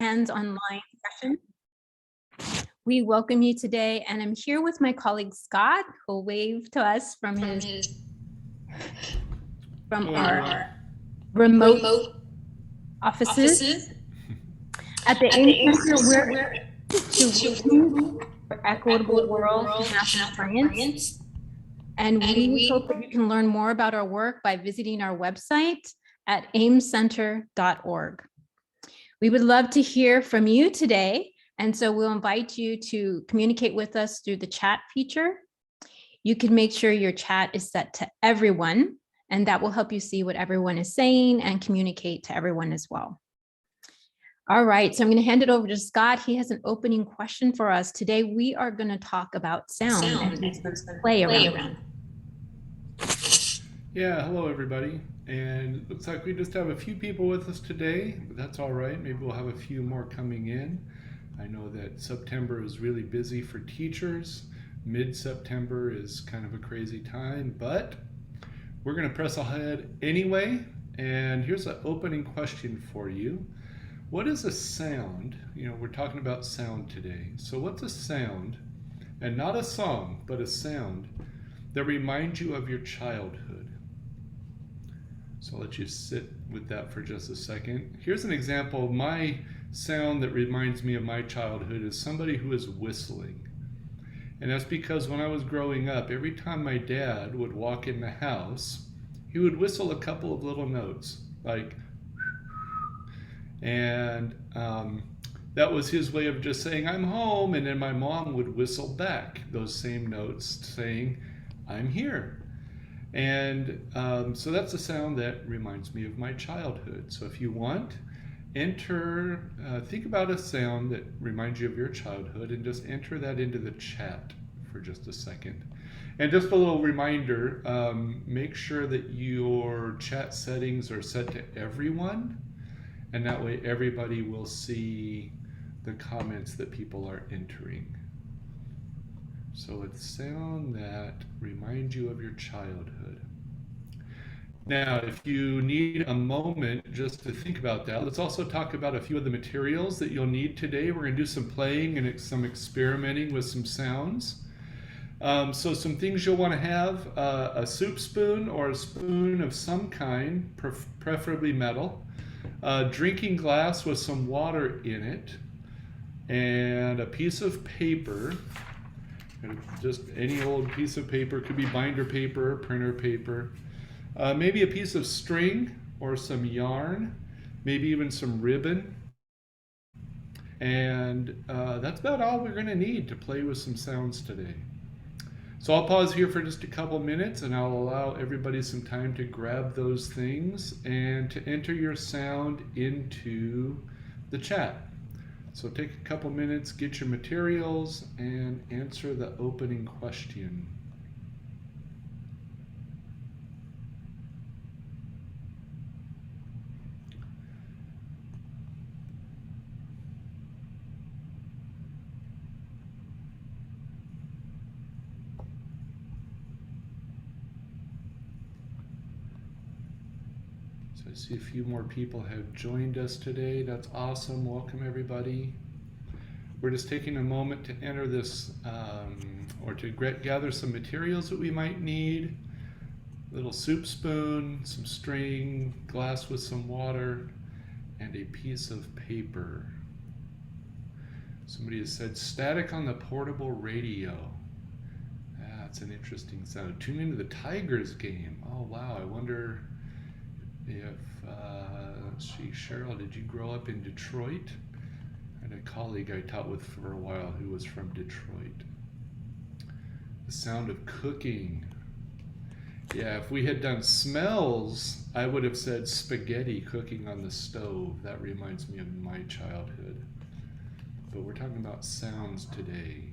Hands online session. We welcome you today, and I'm here with my colleague Scott, who'll wave to us from our remote offices. At the AIM Center, we're working for equitable world through national science. And we hope that you can learn more about our work by visiting our website at aimcenter.org. We would love to hear from you today, and so we'll invite you to communicate with us through the chat feature. You can make sure your chat is set to everyone, and that will help you see what everyone is saying and communicate to everyone as well. All right, so I'm going to hand it over to Scott. He has an opening question for us. Today, we are going to talk about sound and he's going to play around. Yeah, hello everybody. And it looks like we just have a few people with us today, but that's all right. Maybe we'll have a few more coming in. I know that September is really busy for teachers. Mid-September is kind of a crazy time, but we're going to press ahead anyway. And here's an opening question for you. What is a sound? You know, we're talking about sound today. So what's a sound, and not a song, but a sound that reminds you of your childhood? So I'll let you sit with that for just a second. Here's an example of my sound that reminds me of my childhood is somebody who is whistling. And that's because when I was growing up, every time my dad would walk in the house, he would whistle a couple of little notes, like, and that was his way of just saying, I'm home. And then my mom would whistle back those same notes saying, I'm here. And so that's a sound that reminds me of my childhood. So if you want, think about a sound that reminds you of your childhood and just enter that into the chat for just a second. And just a little reminder, make sure that your chat settings are set to everyone, and that way everybody will see the comments that people are entering. So it's sound that reminds you of your childhood. Now, if you need a moment just to think about that, let's also talk about a few of the materials that you'll need today. We're going to do some playing and some experimenting with some sounds. So some things you'll want to have, a soup spoon or a spoon of some kind, preferably metal, a drinking glass with some water in it, and a piece of paper. Just any old piece of paper, could be binder paper, printer paper, maybe a piece of string or some yarn, maybe even some ribbon. And that's about all we're going to need to play with some sounds today. So I'll pause here for just a couple minutes and I'll allow everybody some time to grab those things and to enter your sound into the chat. So take a couple minutes, get your materials, and answer the opening question. So I see a few more people have joined us today. That's awesome. Welcome, everybody. We're just taking a moment to enter this or to gather some materials that we might need. A little soup spoon, some string, glass with some water, and a piece of paper. Somebody has said static on the portable radio. That's an interesting sound. Tune into the Tigers game. Oh wow, I wonder if, let's see, Cheryl, did you grow up in Detroit? I had a colleague I taught with for a while who was from Detroit. The sound of cooking. Yeah, if we had done smells, I would have said spaghetti cooking on the stove. That reminds me of my childhood. But we're talking about sounds today.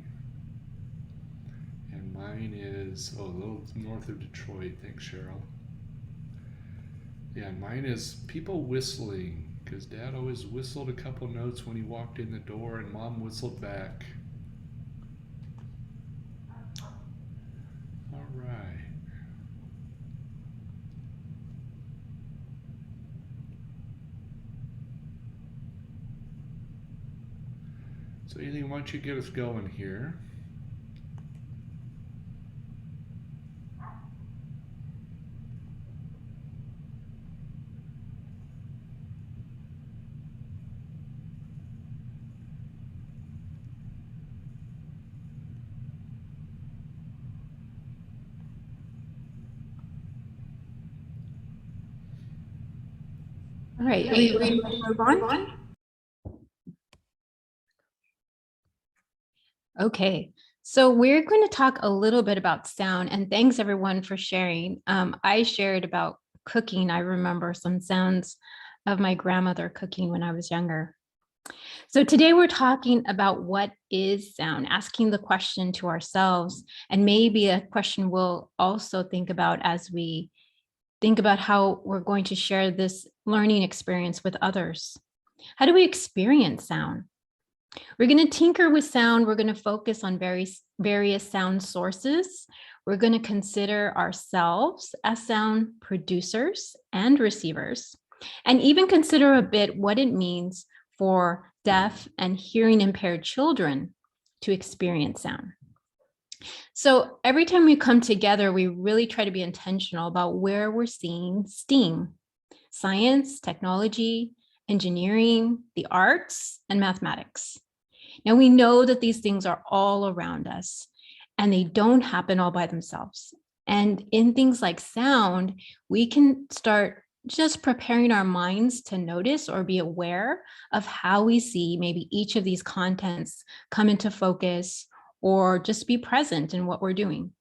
And mine is, a little north of Detroit. Thanks, Cheryl. Yeah, mine is people whistling. Because Dad always whistled a couple notes when he walked in the door and Mom whistled back. All right. So Eileen, why don't you get us going here? All right, are we ready to move on? Okay, so we're going to talk a little bit about sound, and thanks everyone for sharing. I shared about cooking. I remember some sounds of my grandmother cooking when I was younger. So today we're talking about what is sound, asking the question to ourselves, and maybe a question we'll also think about as we think about how we're going to share this learning experience with others. How do we experience sound? We're going to tinker with sound. We're going to focus on various sound sources. We're going to consider ourselves as sound producers and receivers, and even consider a bit what it means for deaf and hearing impaired children to experience sound. So every time we come together, we really try to be intentional about where we're seeing STEAM: science, technology, engineering, the arts, and mathematics. Now we know that these things are all around us and they don't happen all by themselves. And in things like sound, we can start just preparing our minds to notice or be aware of how we see maybe each of these contents come into focus, or just be present in what we're doing.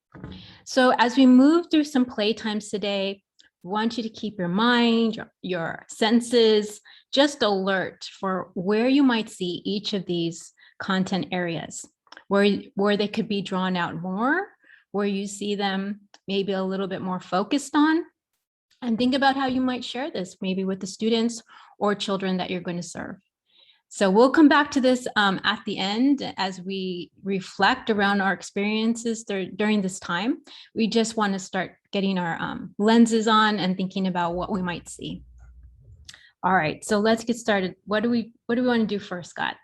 So as we move through some playtimes today, I want you to keep your mind, your senses just alert for where you might see each of these content areas, where they could be drawn out more, where you see them maybe a little bit more focused on, and think about how you might share this maybe with the students or children that you're going to serve. So we'll come back to this at the end as we reflect around our experiences during this time. We just want to start getting our lenses on and thinking about what we might see. All right, so let's get started. What do we want to do first, Scott?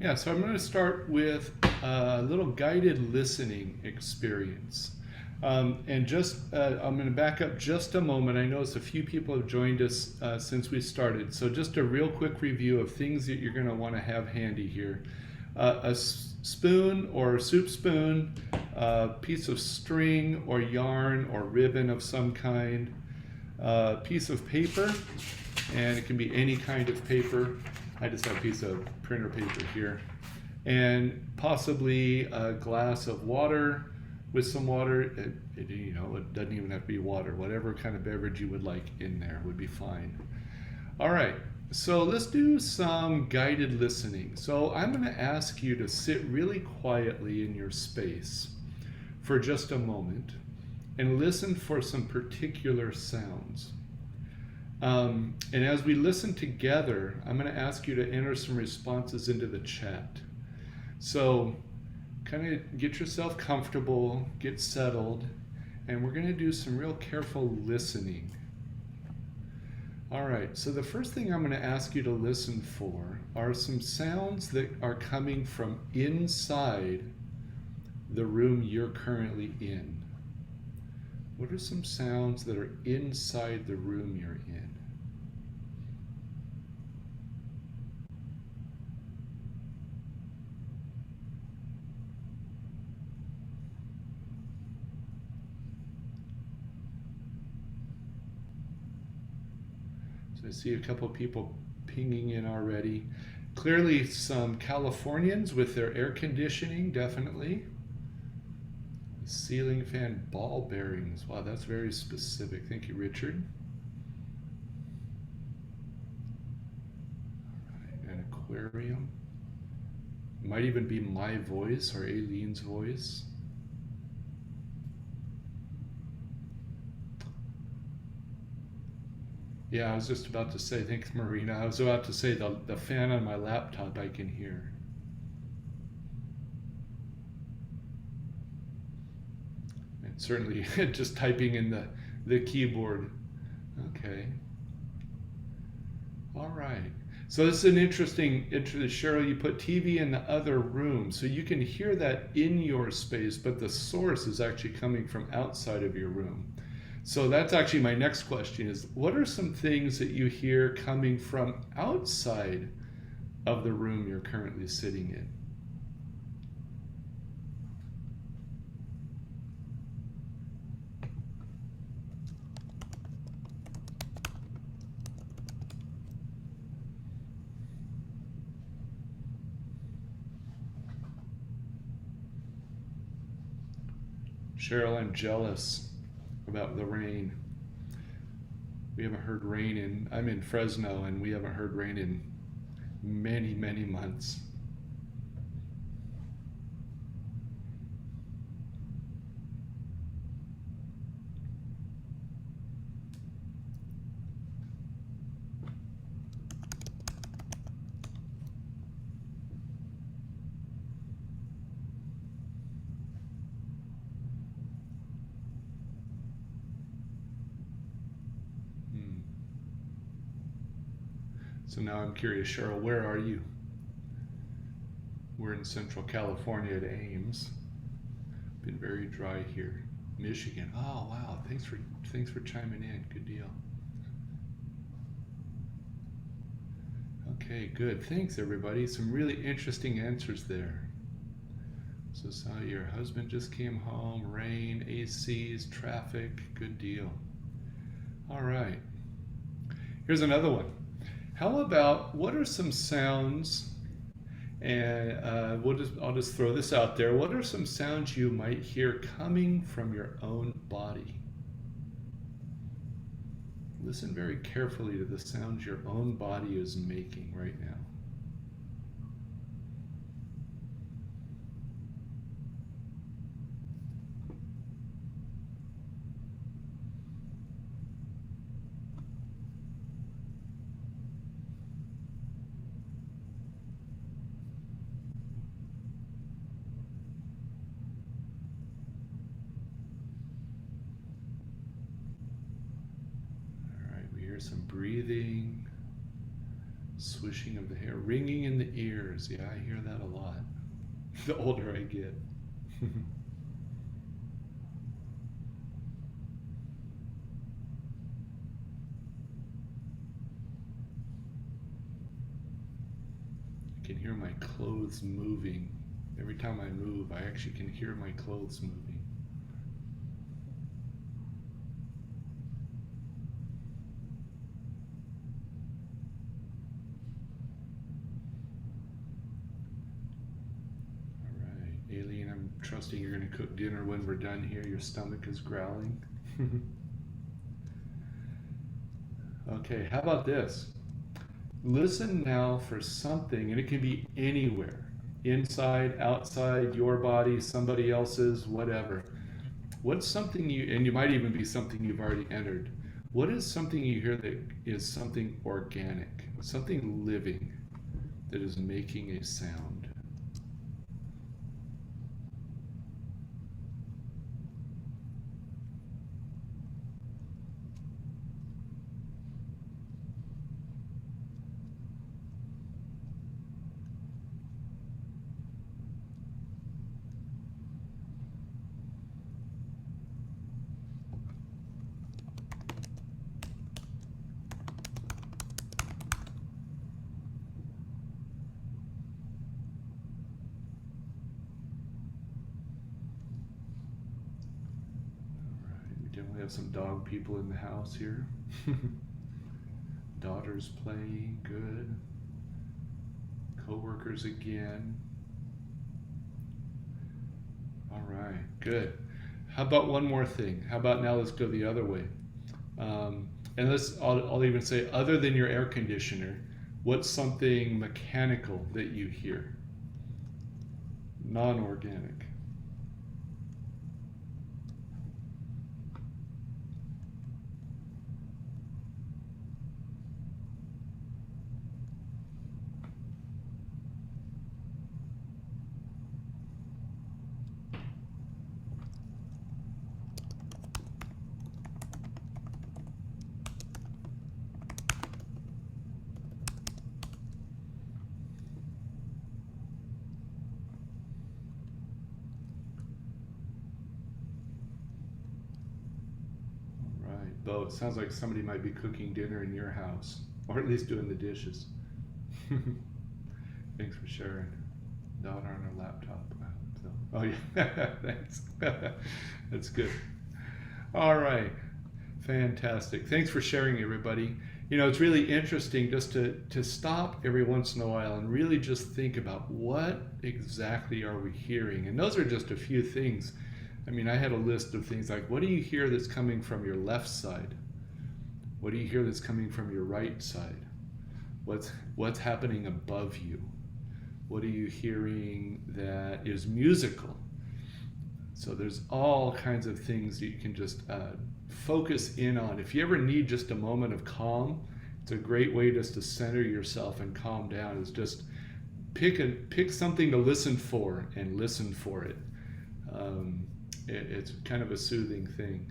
Yeah, so I'm going to start with a little guided listening experience. And just, I'm going to back up just a moment. I noticed a few people have joined us since we started. So just a real quick review of things that you're going to want to have handy here. A spoon or soup spoon, a piece of string or yarn or ribbon of some kind, a piece of paper, and it can be any kind of paper. I just have a piece of printer paper here, and possibly a glass of water with some water. It doesn't even have to be water. Whatever kind of beverage you would like in there would be fine. All right, so let's do some guided listening. So I'm going to ask you to sit really quietly in your space for just a moment and listen for some particular sounds. And as we listen together, I'm going to ask you to enter some responses into the chat. So kind of get yourself comfortable, get settled, and we're going to do some real careful listening. All right, so the first thing I'm going to ask you to listen for are some sounds that are coming from inside the room you're currently in. What are some sounds that are inside the room you're in? So I see a couple of people pinging in already. Clearly some Californians with their air conditioning, definitely. Ceiling fan ball bearings. Wow, that's very specific. Thank you, Richard. All right, an aquarium. Might even be my voice or Aileen's voice. Yeah, I was just about to say, thanks, Marina. I was about to say the fan on my laptop I can hear. And certainly just typing in the keyboard. Okay. All right. So this is an interesting, Cheryl, you put TV in the other room, so you can hear that in your space, but the source is actually coming from outside of your room. So that's actually my next question is, what are some things that you hear coming from outside of the room you're currently sitting in? Cheryl, I'm jealous about the rain. We haven't heard rain I'm in Fresno and we haven't heard rain in many, many months. Hmm. So now I'm curious, Cheryl, where are you? We're in Central California at Ames. Been very dry here. Michigan. Oh wow, thanks for chiming in. Good deal. Okay, good. Thanks everybody. Some really interesting answers there. So your husband just came home, rain, ACs, traffic, good deal. All right. Here's another one. How about what are some sounds, and I'll just throw this out there. What are some sounds you might hear coming from your own body? Listen very carefully to the sounds your own body is making right now. Some breathing, swishing of the hair, ringing in the ears. Yeah, I hear that a lot the older I get. I can hear my clothes moving. Every time I move, I actually can hear my clothes moving. Alien, I'm trusting you're going to cook dinner when we're done here. Your stomach is growling. Okay, how about this? Listen now for something, and it can be anywhere, inside, outside, your body, somebody else's, whatever. What's something and you might even be something you've already entered. What is something you hear that is something organic, something living that is making a sound? We have some dog people in the house here. Daughter's playing, good. Co-workers again. All right, good. How about one more thing? How about now let's go the other way. And I'll even say, other than your air conditioner, what's something mechanical that you hear? Non-organic. Bo, it sounds like somebody might be cooking dinner in your house, or at least doing the dishes. Thanks for sharing. Daughter on her laptop. So, oh yeah, thanks. That's good. All right, fantastic. Thanks for sharing, everybody. You know, it's really interesting just to stop every once in a while and really just think about what exactly are we hearing. And those are just a few things. I mean, I had a list of things like, what do you hear that's coming from your left side? What do you hear that's coming from your right side? What's happening above you? What are you hearing that is musical? So there's all kinds of things that you can just focus in on. If you ever need just a moment of calm, it's a great way just to center yourself and calm down. Is just pick something to listen for and listen for it. It's kind of a soothing thing.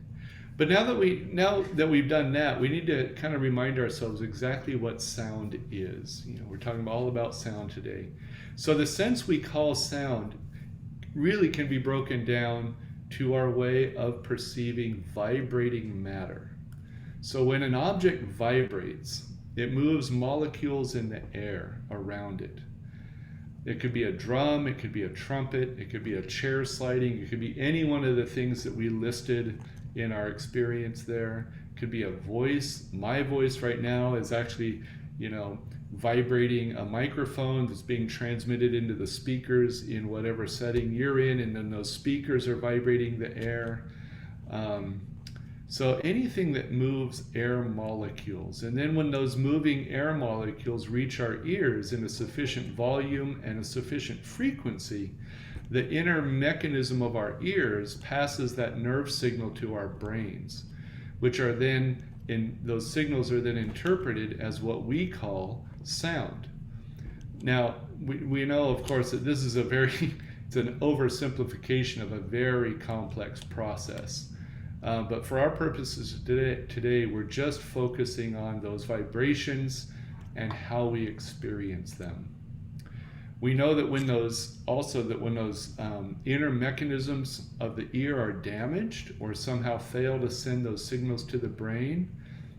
But now that we've done that, we need to kind of remind ourselves exactly what sound is. You know, we're talking all about sound today. So the sense we call sound really can be broken down to our way of perceiving vibrating matter. So when an object vibrates, it moves molecules in the air around it. It could be a drum, it could be a trumpet, it could be a chair sliding, it could be any one of the things that we listed in our experience there. It could be a voice. My voice right now is actually, vibrating a microphone that's being transmitted into the speakers in whatever setting you're in, and then those speakers are vibrating the air. So anything that moves air molecules, and then when those moving air molecules reach our ears in a sufficient volume and a sufficient frequency, the inner mechanism of our ears passes that nerve signal to our brains, which are then, those signals are then interpreted as what we call sound. Now, we know, of course, that this is it's an oversimplification of a very complex process. But for our purposes today, we're just focusing on those vibrations and how we experience them. We know that when those inner mechanisms of the ear are damaged or somehow fail to send those signals to the brain,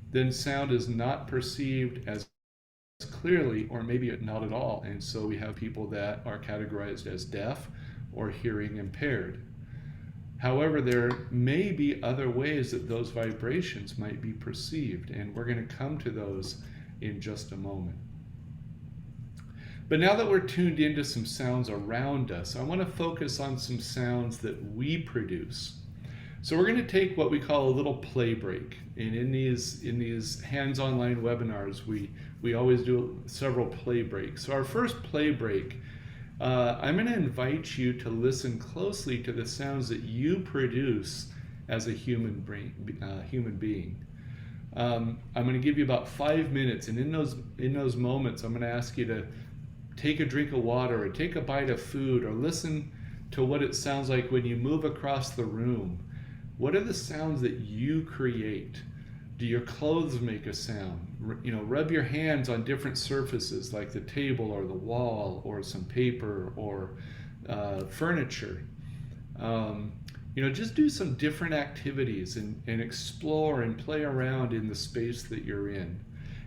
then sound is not perceived as clearly, or maybe not at all. And so we have people that are categorized as deaf or hearing impaired. However, there may be other ways that those vibrations might be perceived, and we're going to come to those in just a moment. But now that we're tuned into some sounds around us, I want to focus on some sounds that we produce. So we're going to take what we call a little play break. And in these hands-on line webinars, we always do several play breaks. So our first play break, I'm going to invite you to listen closely to the sounds that you produce as a human being. I'm going to give you about 5 minutes, and in those moments, I'm going to ask you to take a drink of water or take a bite of food or listen to what it sounds like when you move across the room. What are the sounds that you create? Do your clothes make a sound? Rub your hands on different surfaces like the table or the wall or some paper or furniture. Just do some different activities and explore and play around in the space that you're in.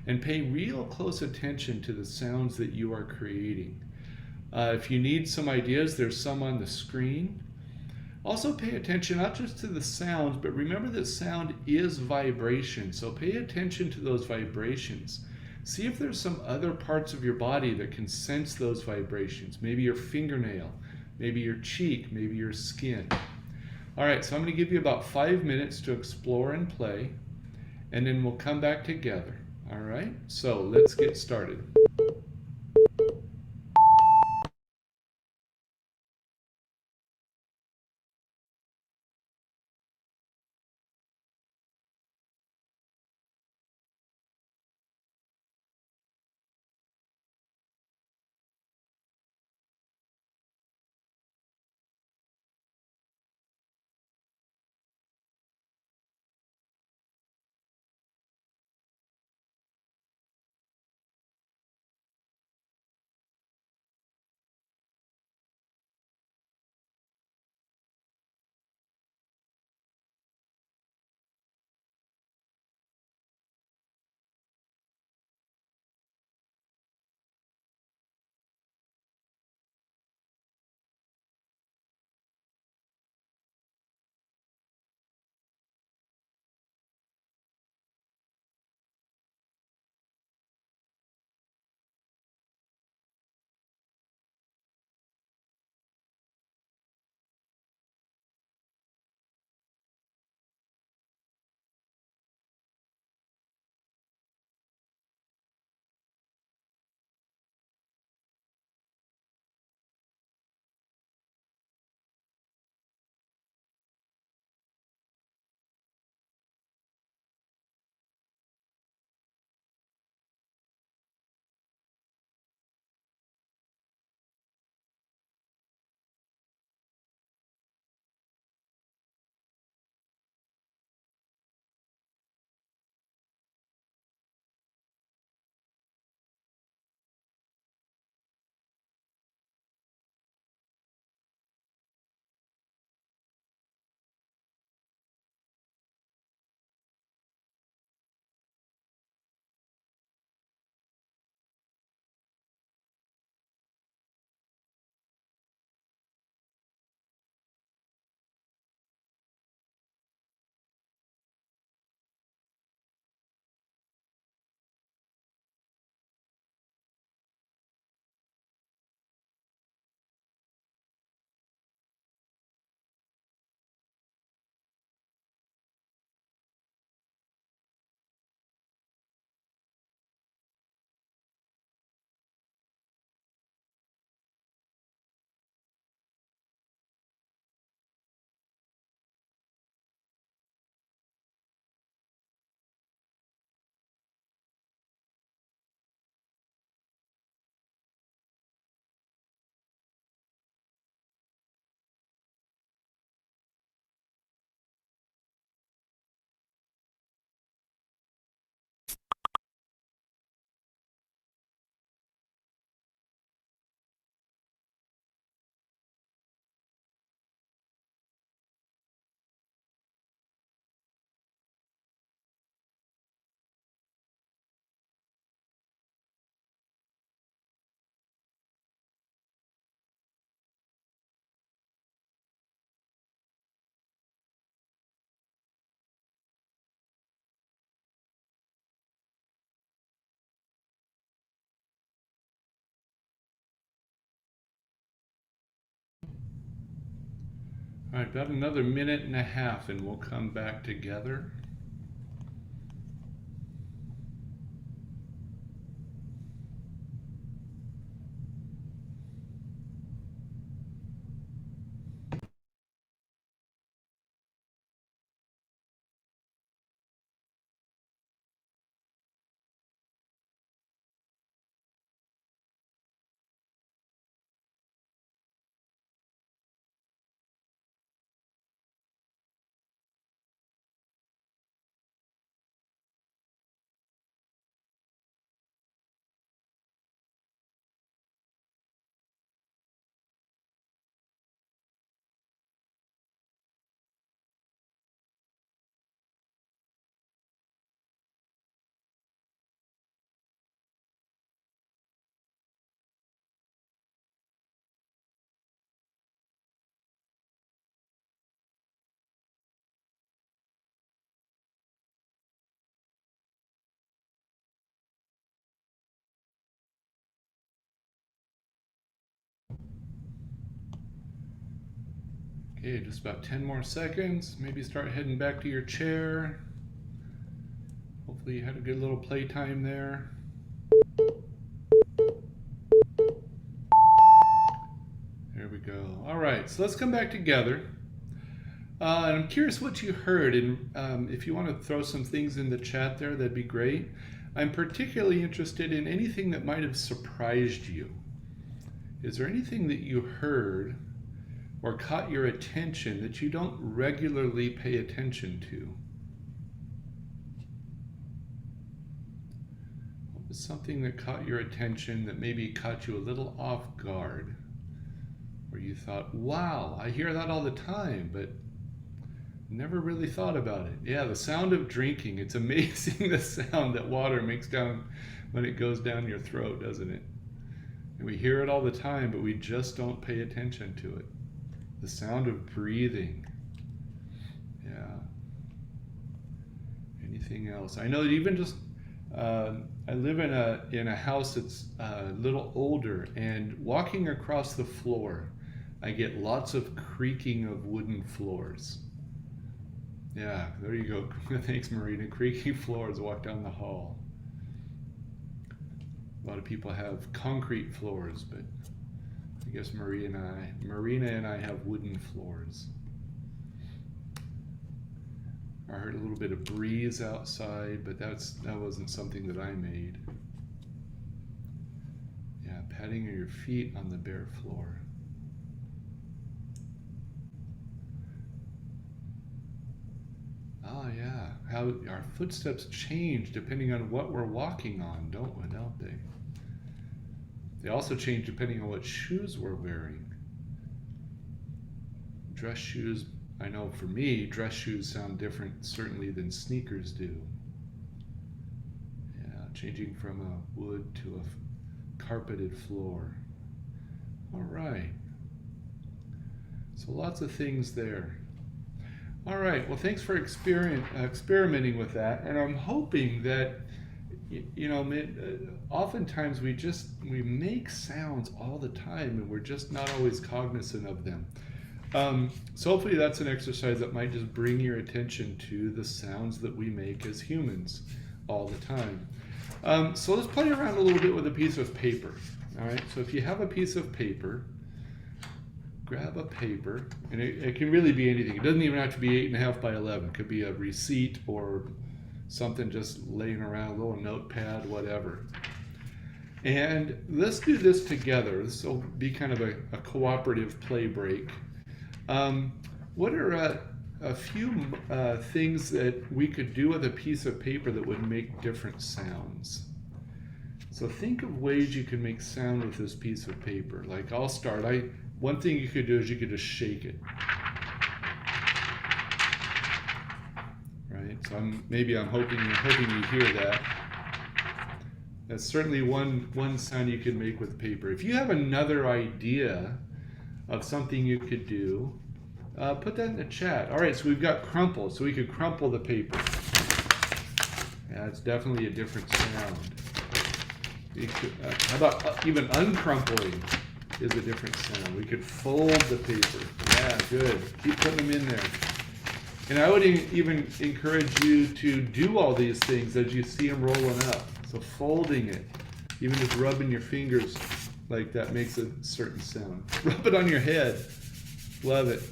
And pay real close attention to the sounds that you are creating. If you need some ideas, there's some on the screen. Also pay attention not just to the sounds, but remember that sound is vibration. So pay attention to those vibrations. See if there's some other parts of your body that can sense those vibrations. Maybe your fingernail, maybe your cheek, maybe your skin. All right, so I'm going to give you about 5 minutes to explore and play, and then we'll come back together. All right, so let's get started. All right, about another minute and a half and we'll come back together. Okay, just about 10 more seconds. Maybe start heading back to your chair. Hopefully you had a good little playtime there. There we go. All right, so let's come back together. And I'm curious what you heard, and if you want to throw some things in the chat there, that'd be great. I'm particularly interested in anything that might have surprised you. Is there anything that you heard or caught your attention that you don't regularly pay attention to? What was something that caught your attention that maybe caught you a little off guard? Where you thought, wow, I hear that all the time, but never really thought about it. Yeah, the sound of drinking. It's amazing the sound that water makes down when it goes down your throat, doesn't it? And we hear it all the time, but we just don't pay attention to it. The sound of breathing. Yeah. Anything else? I know that even just, I live in a house that's a little older, and walking across the floor, I get lots of creaking of wooden floors. Yeah, there you go. Thanks, Marina. Creaking floors, walk down the hall. A lot of people have concrete floors, but I guess Marina and I have wooden floors. I heard a little bit of breeze outside, but that wasn't something that I made. Yeah, patting your feet on the bare floor. Oh yeah, how our footsteps change depending on what we're walking on, don't they? They also change depending on what shoes we're wearing. Dress shoes, I know for me, dress shoes sound different certainly than sneakers do. Yeah, changing from a wood to a carpeted floor. All right. So lots of things there. All right, well, thanks for experimenting with that, and I'm hoping that, oftentimes we make sounds all the time, and we're just not always cognizant of them. So hopefully that's an exercise that might just bring your attention to the sounds that we make as humans all the time. So let's play around a little bit with a piece of paper. All right, so if you have a piece of paper, grab a paper, and it can really be anything. It doesn't even have to be 8.5 by 11. It could be a receipt or something just laying around, a little notepad, whatever. And let's do this together. This will be kind of a cooperative play break. What are a few things that we could do with a piece of paper that would make different sounds? So think of ways you can make sound with this piece of paper. Like I'll start. One thing you could do is you could just shake it. Right? So I'm hoping you hear that. That's certainly one sound you can make with paper. If you have another idea of something you could do, put that in the chat. All right, so we've got crumple. So we could crumple the paper. Yeah, it's definitely a different sound. How about even uncrumpling is a different sound. We could fold the paper. Yeah, good. Keep putting them in there. And I would even encourage you to do all these things as you see them rolling up. So folding it, even just rubbing your fingers like that makes a certain sound. Rub it on your head. Love it.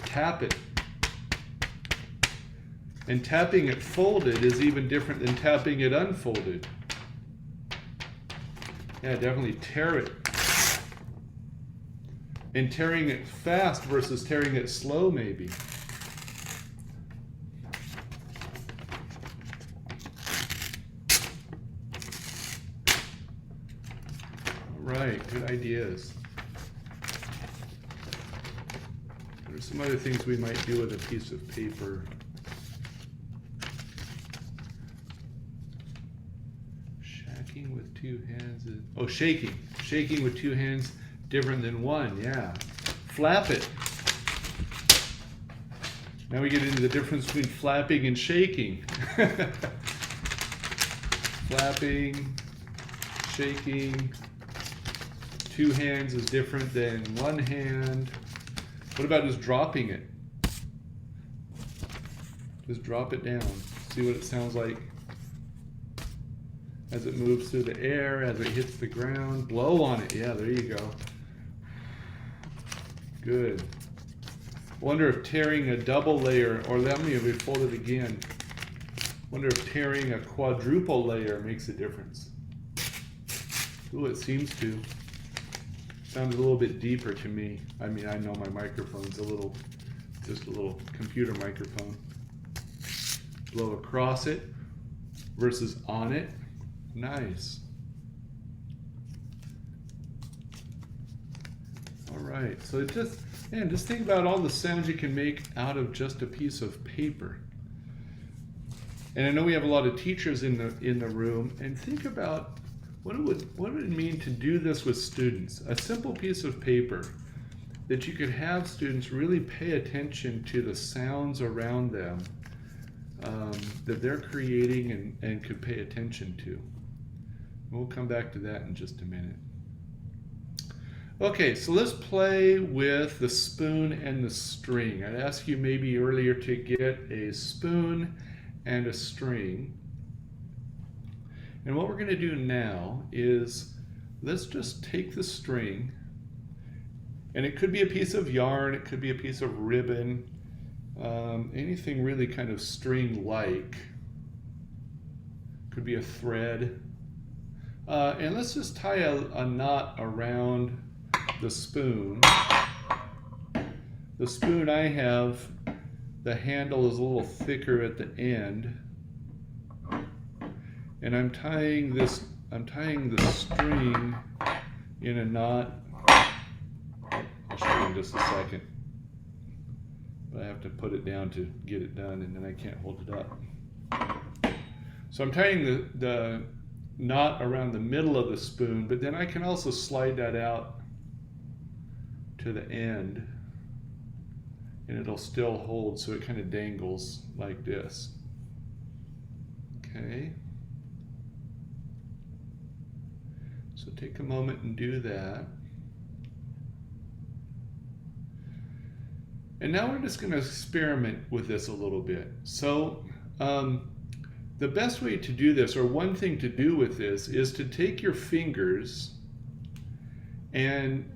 Tap it. And tapping it folded is even different than tapping it unfolded. Yeah, definitely tear it. And tearing it fast versus tearing it slow, maybe. Right, good ideas. There's some other things we might do with a piece of paper. Shaking with two hands is, oh, shaking. Shaking with two hands, different than one, yeah. Flap it. Now we get into the difference between flapping and shaking. Flapping, shaking. Two hands is different than one hand. What about just dropping it? Just drop it down. See what it sounds like as it moves through the air, as it hits the ground. Blow on it. Yeah, there you go. Good. Wonder if tearing a double layer, or let me fold it again. Wonder if tearing a quadruple layer makes a difference. Ooh, it seems to. Sounds a little bit deeper to me. I mean, I know my microphone's just a little computer microphone. Blow across it versus on it. Nice. All right, so just think about all the sounds you can make out of just a piece of paper. And I know we have a lot of teachers in the room, and think about what would it mean to do this with students? A simple piece of paper that you could have students really pay attention to the sounds around them that they're creating and could pay attention to. We'll come back to that in just a minute. Okay, so let's play with the spoon and the string. I'd ask you maybe earlier to get a spoon and a string. And what we're going to do now is let's just take the string, and it could be a piece of yarn, it could be a piece of ribbon, anything really kind of string-like. Could be a thread. And let's just tie a knot around the spoon. The spoon I have, the handle is a little thicker at the end. And I'm tying the string in a knot. I'll show you in just a second. But I have to put it down to get it done, and then I can't hold it up. So I'm tying the knot around the middle of the spoon, but then I can also slide that out to the end, and it'll still hold, so it kind of dangles like this. Okay. So take a moment and do that. And now we're just going to experiment with this a little bit. So the best way to do this, or one thing to do with this, is to take your fingers and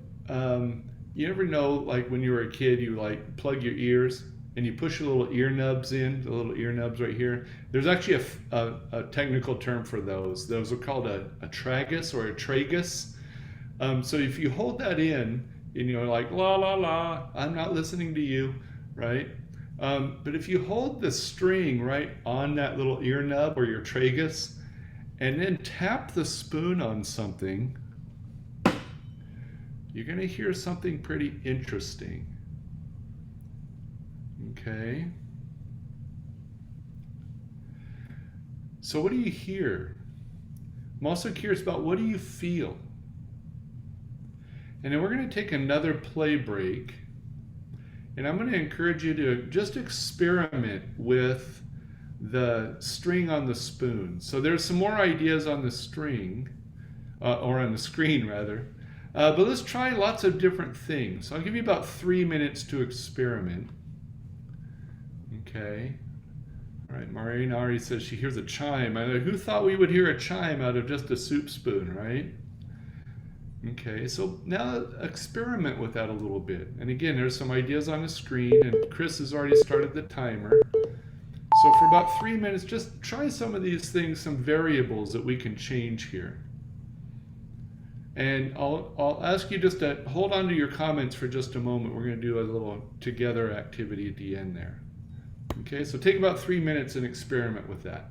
you ever know, like when you were a kid, you like plug your ears and you push your little ear nubs in, the little ear nubs right here. There's actually a technical term for those. Those are called a tragus or a tragus. So if you hold that in and you're like, la, la, la, I'm not listening to you, right? But if you hold the string right on that little ear nub or your tragus and then tap the spoon on something, you're going to hear something pretty interesting. Okay. So what do you hear? I'm also curious about, what do you feel? And then we're going to take another play break. And I'm going to encourage you to just experiment with the string on the spoon. So there's some more ideas on the string, or on the screen rather. But let's try lots of different things. I'll give you about 3 minutes to experiment. Okay. All right, Maureen already says she hears a chime. Who thought we would hear a chime out of just a soup spoon, right? Okay, so now experiment with that a little bit. And again, there's some ideas on the screen, and Chris has already started the timer. So for about 3 minutes, just try some of these things, some variables that we can change here. And I'll ask you just to hold on to your comments for just a moment. We're going to do a little together activity at the end there. Okay, so take about 3 minutes and experiment with that.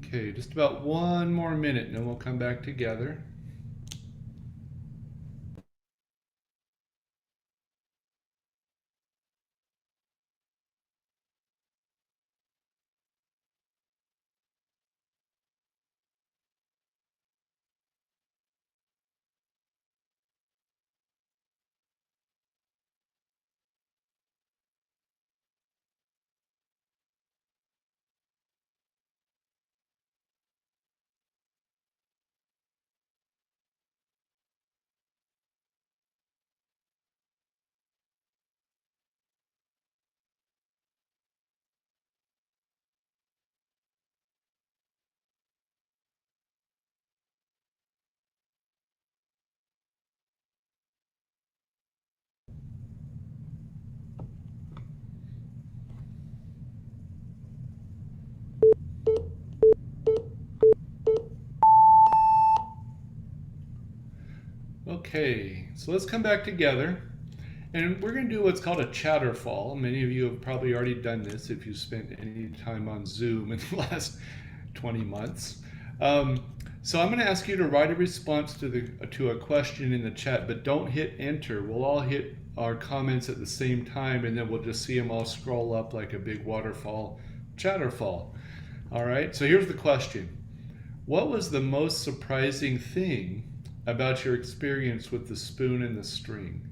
Okay, just about 1 more minute and then we'll come back together. Okay, so let's come back together. And we're going to do what's called a chatterfall. Many of you have probably already done this if you spent any time on Zoom in the last 20 months. So I'm going to ask you to write a response to a question in the chat, but don't hit enter. We'll all hit our comments at the same time, and then we'll just see them all scroll up like a big waterfall, chatterfall. All right, so here's the question. What was the most surprising thing about your experience with the spoon and the string?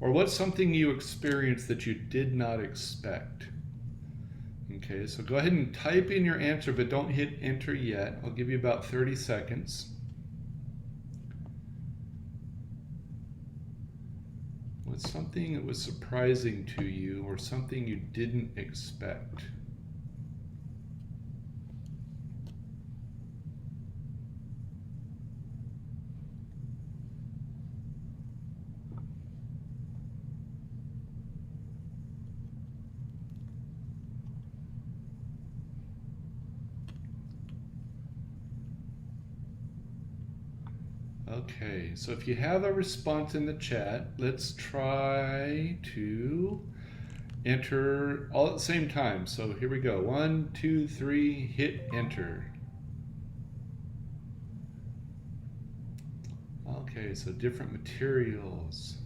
Or what's something you experienced that you did not expect? Okay, so go ahead and type in your answer, but don't hit enter yet. I'll give you about 30 seconds. What's something that was surprising to you or something you didn't expect? Okay, so if you have a response in the chat, let's try to enter all at the same time. So here we go. 1, 2, 3, hit enter. Okay, so different materials.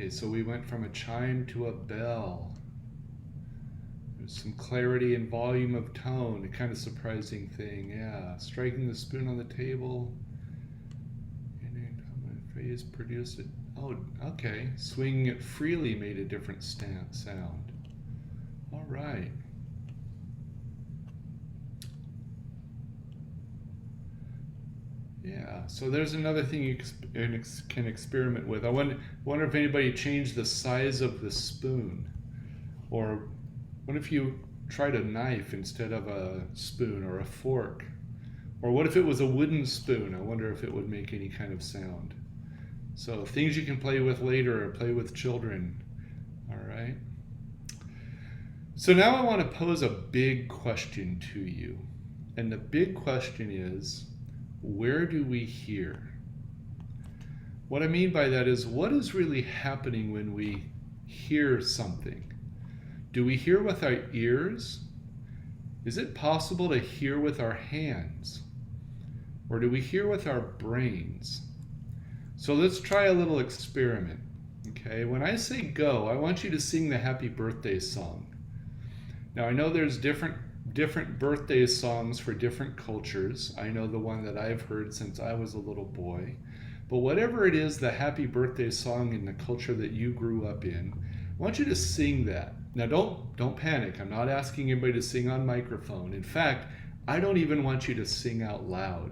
Okay, so we went from a chime to a bell. There's some clarity and volume of tone, a kind of surprising thing. Yeah, striking the spoon on the table. And a phrase produced it. Oh, okay. Swinging it freely made a different sound. All right. Yeah, so there's another thing you can experiment with. I wonder if anybody changed the size of the spoon. Or what if you tried a knife instead of a spoon or a fork? Or what if it was a wooden spoon? I wonder if it would make any kind of sound. So things you can play with later or play with children. All right. So now I want to pose a big question to you. And the big question is, where do we hear? What I mean by that is, what is really happening when we hear something? Do we hear with our ears? Is it possible to hear with our hands? Or do we hear with our brains? So let's try a little experiment. Okay, when I say go, I want you to sing the happy birthday song. Now I know there's different birthday songs for different cultures. I know the one that I've heard since I was a little boy. But whatever it is, the happy birthday song in the culture that you grew up in, I want you to sing that. Now don't panic. I'm not asking anybody to sing on microphone. In fact, I don't even want you to sing out loud.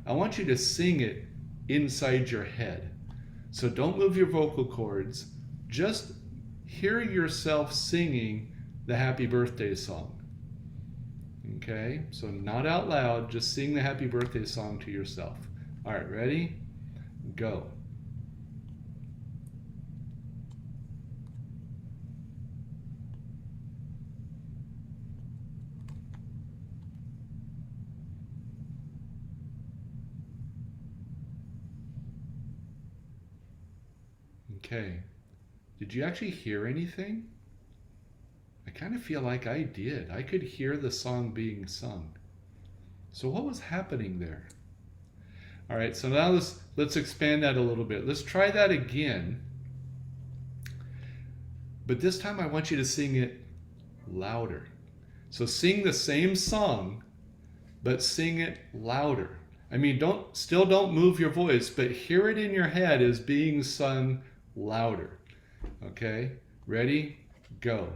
I want you to sing it inside your head. So don't move your vocal cords. Just hear yourself singing the happy birthday song. Okay, so not out loud, just sing the happy birthday song to yourself. All right, ready? Go. Okay, did you actually hear anything? I kind of feel like I did. I could hear the song being sung. So what was happening there? All right, so now let's expand that a little bit. Let's try that again. But this time I want you to sing it louder. So sing the same song, but sing it louder. I mean, still don't move your voice, but hear it in your head as being sung louder. Okay, ready? Go.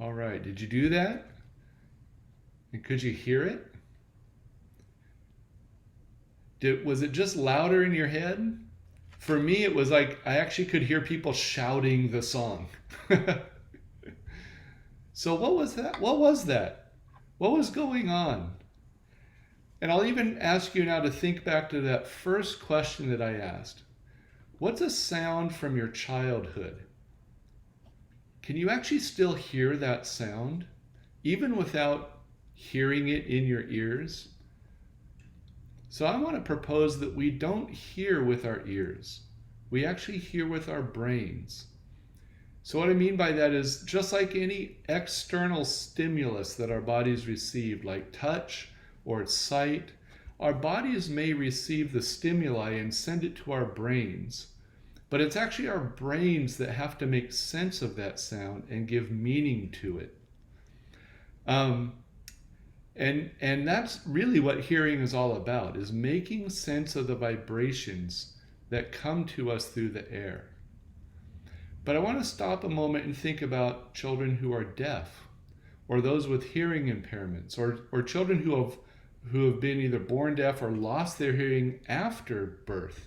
All right, did you do that? And could you hear it? Was it just louder in your head? For me, it was like I actually could hear people shouting the song. So what was that? What was that? What was going on? And I'll even ask you now to think back to that first question that I asked. What's a sound from your childhood? Can you actually still hear that sound, even without hearing it in your ears? So I want to propose that we don't hear with our ears. We actually hear with our brains. So what I mean by that is, just like any external stimulus that our bodies receive, like touch or sight, our bodies may receive the stimuli and send it to our brains. But it's actually our brains that have to make sense of that sound and give meaning to it. And that's really what hearing is all about, is making sense of the vibrations that come to us through the air. But I want to stop a moment and think about children who are deaf, or those with hearing impairments, or children who have been either born deaf or lost their hearing after birth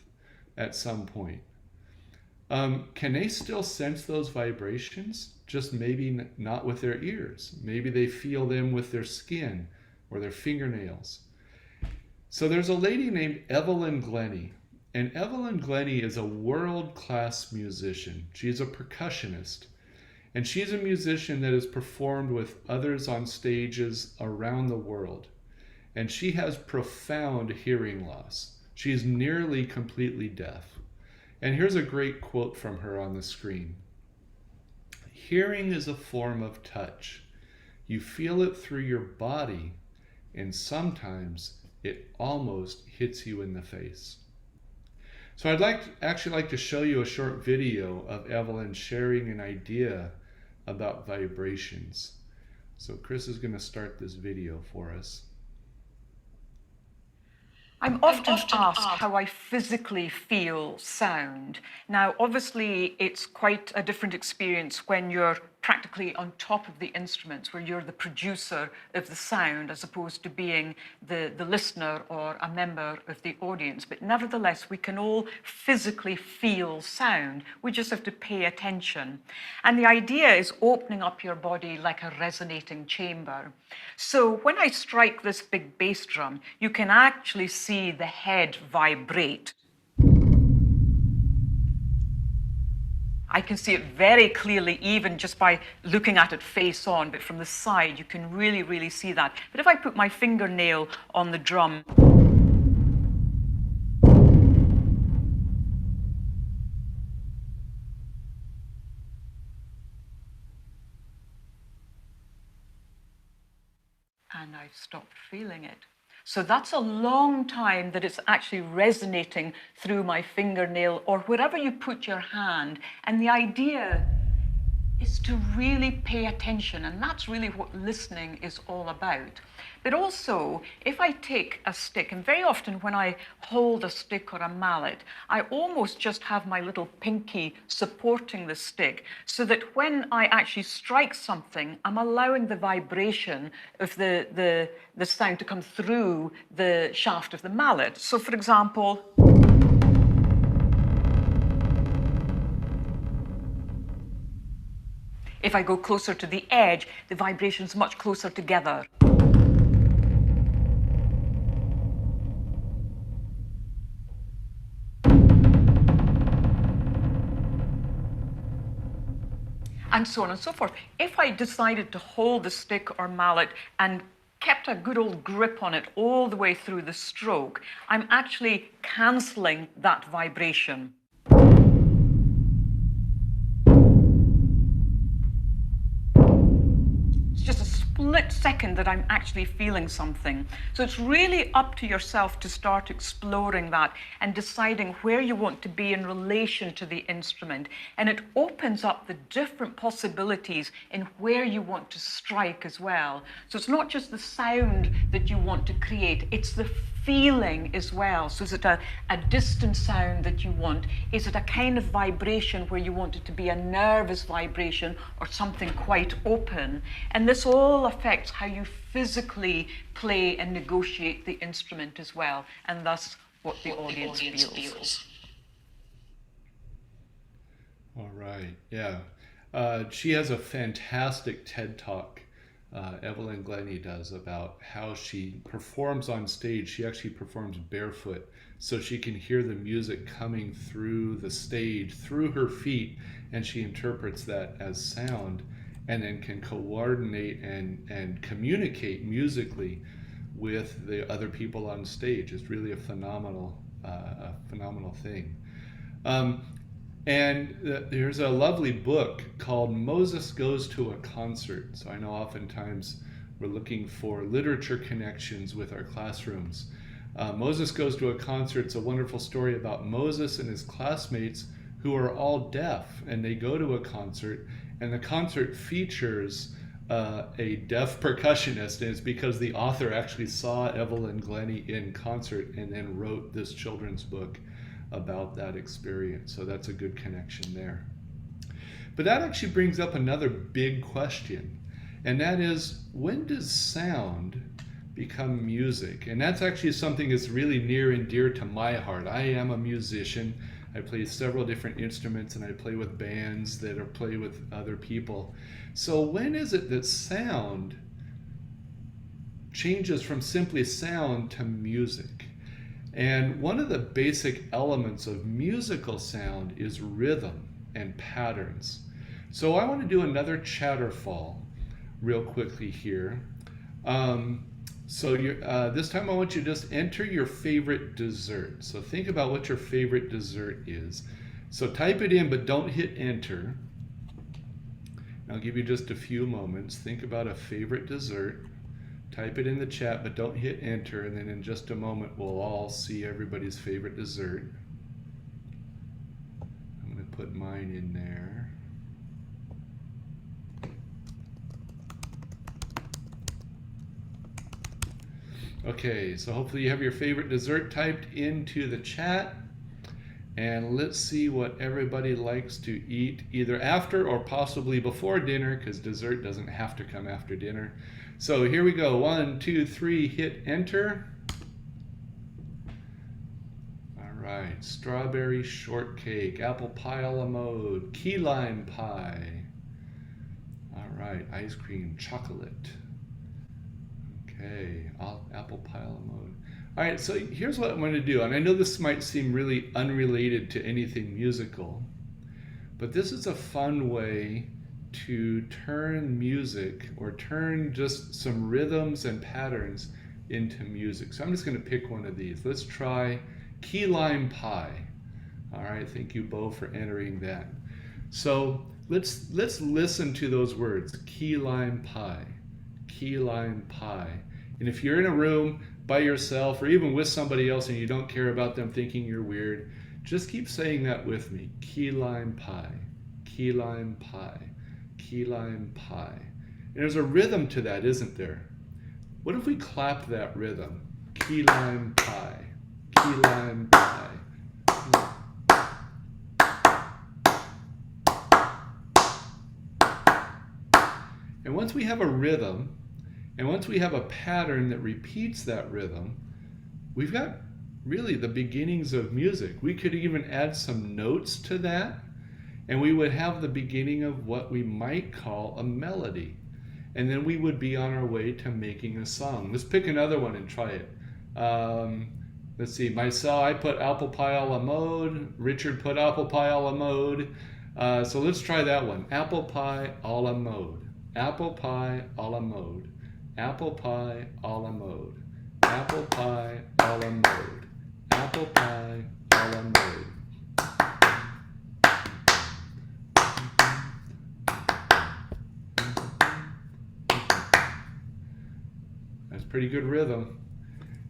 at some point. Can they still sense those vibrations? Just maybe not with their ears. Maybe they feel them with their skin or their fingernails. So there's a lady named Evelyn Glenny. And Evelyn Glenny is a world-class musician. She's a percussionist. And she's a musician that has performed with others on stages around the world. And she has profound hearing loss. She's nearly completely deaf. And here's a great quote from her on the screen. Hearing is a form of touch. You feel it through your body, and sometimes it almost hits you in the face. So actually like to show you a short video of Evelyn sharing an idea about vibrations. So Chris is going to start this video for us. I'm often asked how I physically feel sound. Now, obviously, it's quite a different experience when you're practically on top of the instruments, where you're the producer of the sound as opposed to being the listener or a member of the audience. But nevertheless, we can all physically feel sound. We just have to pay attention. And the idea is opening up your body like a resonating chamber. So when I strike this big bass drum, you can actually see the head vibrate. I can see it very clearly, even just by looking at it face on, but from the side, you can really, really see that. But if I put my fingernail on the drum, and I've stopped feeling it. So that's a long time that it's actually resonating through my fingernail or wherever you put your hand. And the idea is to really pay attention, and that's really what listening is all about. But also, if I take a stick, and very often when I hold a stick or a mallet, I almost just have my little pinky supporting the stick, so that when I actually strike something, I'm allowing the vibration of the sound to come through the shaft of the mallet. So for example, if I go closer to the edge, the vibration's much closer together. And so on and so forth. If I decided to hold the stick or mallet and kept a good old grip on it all the way through the stroke, I'm actually cancelling that vibration. It's just a split second that I'm actually feeling something. So it's really up to yourself to start exploring that and deciding where you want to be in relation to the instrument. And it opens up the different possibilities in where you want to strike as well. So it's not just the sound that you want to create, it's the feeling as well. So is it a distant sound that you want? Is it a kind of vibration where you want it to be a nervous vibration or something quite open? And this all affects how you physically play and negotiate the instrument as well, and thus what the audience feels. All right, yeah. She has a fantastic TED Talk, Evelyn Glenny does, about how she performs on stage. She actually performs barefoot so she can hear the music coming through the stage, through her feet, and she interprets that as sound and then can coordinate and communicate musically with the other people on stage. It's really a phenomenal thing. And there's a lovely book called Moses Goes to a Concert. So I know oftentimes we're looking for literature connections with our classrooms. Moses Goes to a Concert is a wonderful story about Moses and his classmates who are all deaf, and they go to a concert, and the concert features a deaf percussionist, and it's because the author actually saw Evelyn Glenny in concert and then wrote this children's book about that experience. So that's a good connection there. But that actually brings up another big question, and that is, when does sound become music? And that's actually something that's really near and dear to my heart. I am a musician. I play several different instruments, and I play with bands that are play with other people. So when is it that sound changes from simply sound to music? And one of the basic elements of musical sound is rhythm and patterns. So I want to do another chatterfall real quickly here. This time I want you to just enter your favorite dessert. So think about what your favorite dessert is. So type it in, but don't hit enter. I'll give you just a few moments. Think about a favorite dessert. Type it in the chat, but don't hit enter. And then in just a moment, we'll all see everybody's favorite dessert. I'm going to put mine in there. Okay, so hopefully you have your favorite dessert typed into the chat. And let's see what everybody likes to eat either after or possibly before dinner, because dessert doesn't have to come after dinner. So here we go. 1, 2, 3, hit enter. All right, strawberry shortcake, apple pie a la mode, key lime pie. All right, ice cream, chocolate. Okay, apple pie a la mode. All right, so here's what I'm going to do, and I know this might seem really unrelated to anything musical, but this is a fun way to turn music or turn just some rhythms and patterns into music. So I'm just going to pick one of these. Let's try key lime pie. All right, thank you, Bo, for entering that. So let's listen to those words, key lime pie, key lime pie. And if you're in a room by yourself or even with somebody else and you don't care about them thinking you're weird, just keep saying that with me. Key lime pie, key lime pie, key lime pie. And there's a rhythm to that, isn't there? What if we clapped that rhythm? Key lime pie, key lime pie. And once we have a rhythm, and once we have a pattern that repeats that rhythm, we've got really the beginnings of music. We could even add some notes to that, and we would have the beginning of what we might call a melody. And then we would be on our way to making a song. Let's pick another one and try it. Let's see, I put apple pie a la mode. Richard put apple pie a la mode. So let's try that one. Apple pie a la mode. Apple pie a la mode. Apple pie a la mode. Apple pie a la mode. Apple pie a la mode. That's pretty good rhythm.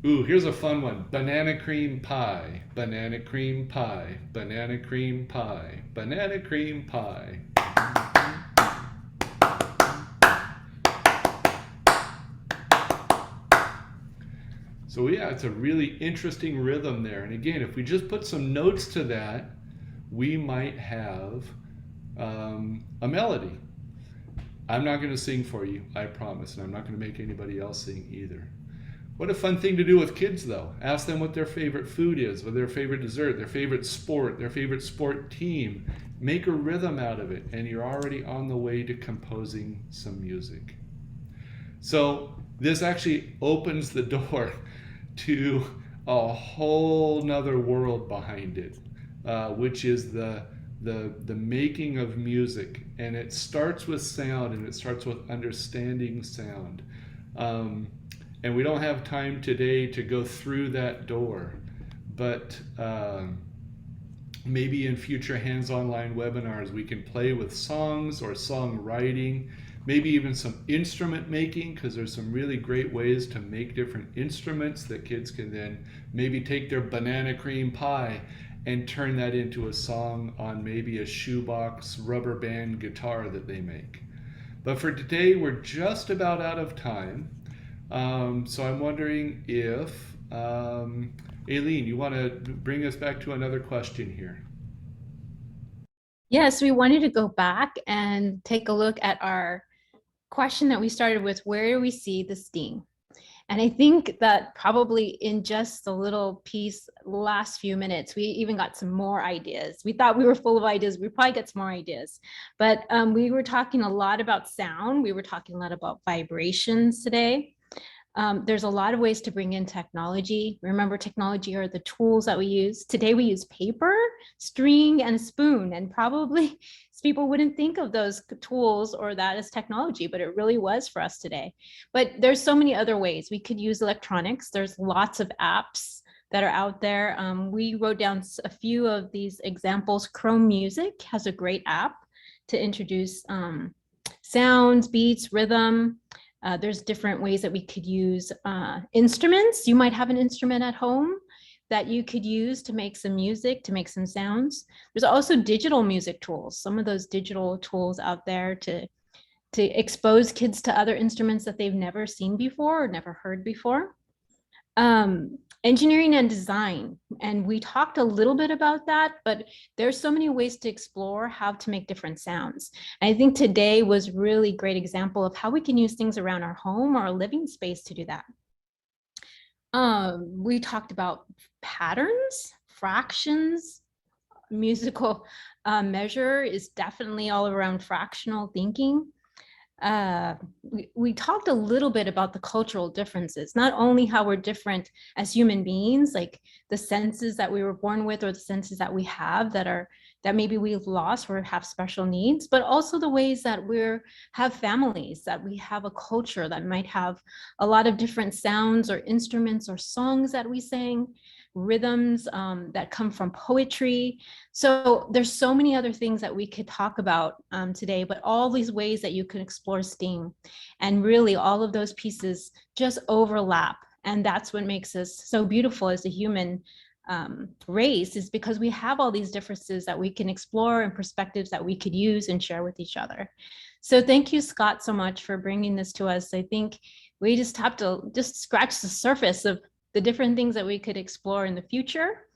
Ooh, here's a fun one. Banana cream pie. Banana cream pie. Banana cream pie. Banana cream pie. So yeah, it's a really interesting rhythm there. And again, if we just put some notes to that, we might have a melody. I'm not going to sing for you, I promise, and I'm not going to make anybody else sing either. What a fun thing to do with kids, though. Ask them what their favorite food is, what their favorite dessert, their favorite sport team. Make a rhythm out of it, and you're already on the way to composing some music. So this actually opens the door to a whole nother world behind it, which is the making of music. And it starts with sound, and it starts with understanding sound. And we don't have time today to go through that door, but maybe in future hands-on webinars we can play with songs or songwriting, maybe even some instrument making, because there's some really great ways to make different instruments that kids can then maybe take their banana cream pie and turn that into a song on maybe a shoebox rubber band guitar that they make. But for today, we're just about out of time. So I'm wondering if, Aileen, you want to bring us back to another question here? Yes, we wanted to go back and take a look at our question that we started with, where do we see the sting? And I think that probably in just a little piece, last few minutes, we even got some more ideas. We thought we were full of ideas. We probably got some more ideas. But we were talking a lot about sound. We were talking a lot about vibrations today. There's a lot of ways to bring in technology. Remember, technology are the tools that we use. Today we use paper, string, and a spoon, and probably people wouldn't think of those tools or that as technology, but it really was for us today. But there's so many other ways. We could use electronics. There's lots of apps that are out there. We wrote down a few of these examples. Chrome Music has a great app to introduce sounds, beats, rhythm. There's different ways that we could use instruments. You might have an instrument at home that you could use to make some music, to make some sounds. There's also digital music tools, some of those digital tools out there to expose kids to other instruments that they've never seen before or never heard before. Engineering and design, and we talked a little bit about that, but there's so many ways to explore how to make different sounds. And I think today was really a great example of how we can use things around our home or our living space to do that. We talked about patterns, fractions, musical measure is definitely all around fractional thinking. We talked a little bit about the cultural differences, not only how we're different as human beings, like the senses that we were born with or the senses that we have that maybe we've lost or have special needs, but also the ways that have families, that we have a culture that might have a lot of different sounds or instruments or songs that we sing, rhythms that come from poetry. So there's so many other things that we could talk about today, but all these ways that you can explore STEAM, and really all of those pieces just overlap. And that's what makes us so beautiful as a human race, is because we have all these differences that we can explore and perspectives that we could use and share with each other. So thank you, Scott, so much for bringing this to us. I think we just have to just scratch the surface of the different things that we could explore in the future,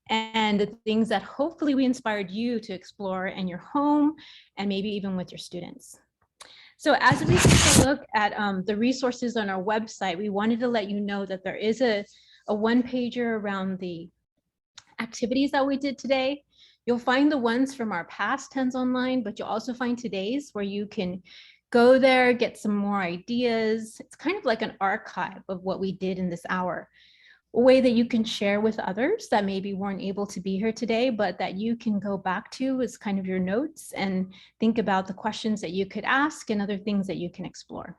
and the things that hopefully we inspired you to explore in your home and maybe even with your students. So as we take a look at the resources on our website, we wanted to let you know that there is a one-pager around the activities that we did today. You'll find the ones from our past Tens Online, but you'll also find today's, where you can go there, get some more ideas. It's kind of like an archive of what we did in this hour, a way that you can share with others that maybe weren't able to be here today, but that you can go back to as kind of your notes and think about the questions that you could ask and other things that you can explore.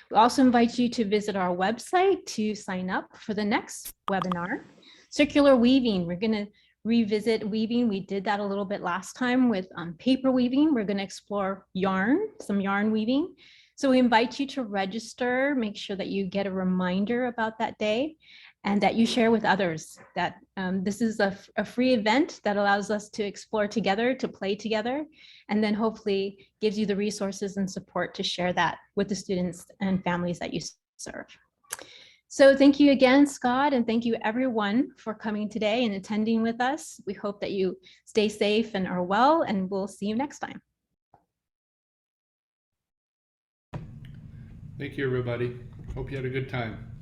We also invite you to visit our website to sign up for the next webinar. Circular weaving, we're going to revisit weaving. We did that a little bit last time with paper weaving. We're going to explore yarn, some yarn weaving. So we invite you to register, make sure that you get a reminder about that day, and that you share with others that this is a free event that allows us to explore together, to play together, and then hopefully gives you the resources and support to share that with the students and families that you serve. So thank you again, Scott, and thank you everyone for coming today and attending with us. We hope that you stay safe and are well, and we'll see you next time. Thank you, everybody. Hope you had a good time.